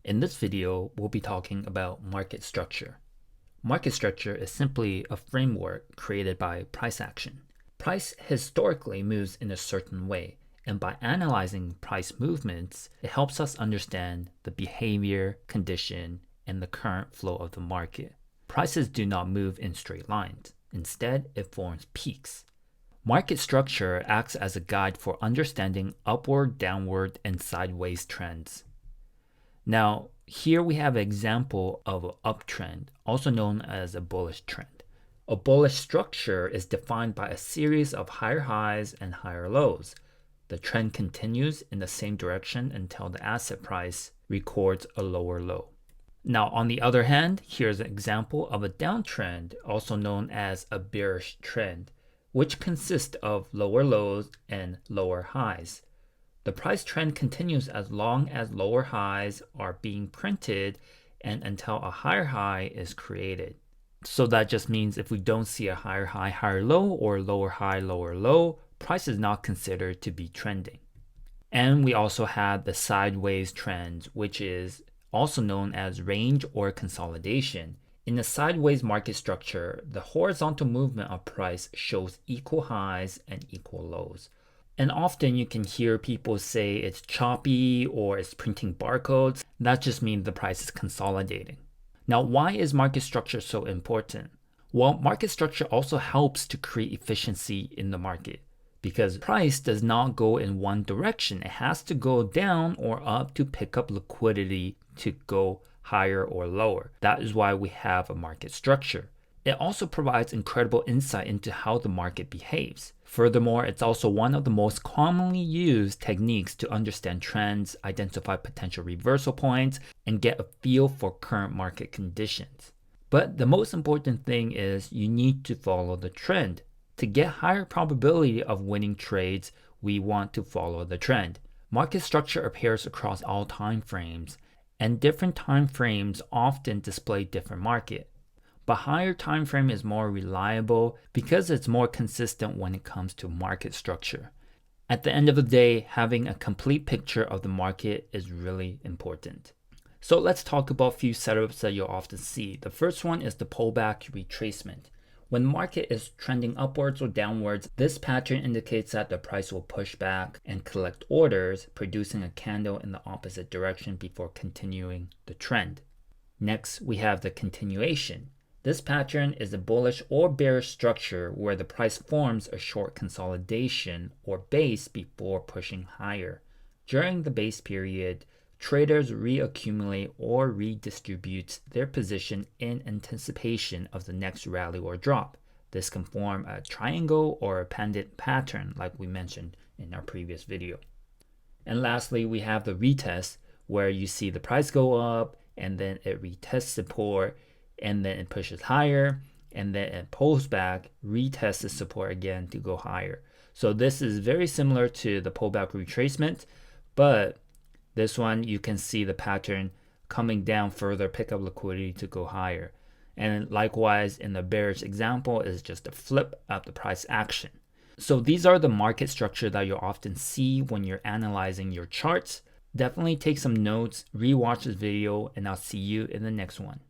In this video, we'll be talking about market structure. Market structure is simply a framework created by price action. Price historically moves in a certain way, and by analyzing price movements, it helps us understand the behavior, condition, and the current flow of the market. Prices do not move in straight lines. Instead, it forms peaks. Market structure acts as a guide for understanding upward, downward, and sideways trends. Now, here we have an example of an uptrend, also known as a bullish trend. A bullish structure is defined by a series of higher highs and higher lows. The trend continues in the same direction until the asset price records a lower low. Now, on the other hand, here's an example of a downtrend, also known as a bearish trend, which consists of lower lows and lower highs. The price trend continues as long as lower highs are being printed and until a higher high is created. So that just means if we don't see a higher high, higher low, or lower high, lower low, price is not considered to be trending. And we also have the sideways trend, which is also known as range or consolidation. In the sideways market structure, the horizontal movement of price shows equal highs and equal lows. And often you can hear people say it's choppy or it's printing barcodes. That just means the price is consolidating. Now, why is market structure so important? Well, market structure also helps to create efficiency in the market because price does not go in one direction. It has to go down or up to pick up liquidity to go higher or lower. That is why we have a market structure. It also provides incredible insight into how the market behaves. Furthermore, it's also one of the most commonly used techniques to understand trends, identify potential reversal points, and get a feel for current market conditions. But the most important thing is you need to follow the trend. To get higher probability of winning trades, we want to follow the trend. Market structure appears across all time frames, and different time frames often display different market. But higher time frame is more reliable because it's more consistent when it comes to market structure. At the end of the day, having a complete picture of the market is really important. So let's talk about a few setups that you'll often see. The first one is the pullback retracement. When the market is trending upwards or downwards, this pattern indicates that the price will push back and collect orders, producing a candle in the opposite direction before continuing the trend. Next, we have the continuation. This pattern is a bullish or bearish structure where the price forms a short consolidation or base before pushing higher. During the base period, traders reaccumulate or redistribute their position in anticipation of the next rally or drop. This can form a triangle or a pendant pattern like we mentioned in our previous video. And lastly, we have the retest where you see the price go up and then it retests support and then it pushes higher and then it pulls back, retests the support again to go higher. So this is very similar to the pullback retracement, but this one you can see the pattern coming down further, pick up liquidity to go higher. And likewise in the bearish example is just a flip of the price action. So these are the market structure that you'll often see when you're analyzing your charts. Definitely take some notes, rewatch this video, and I'll see you in the next one.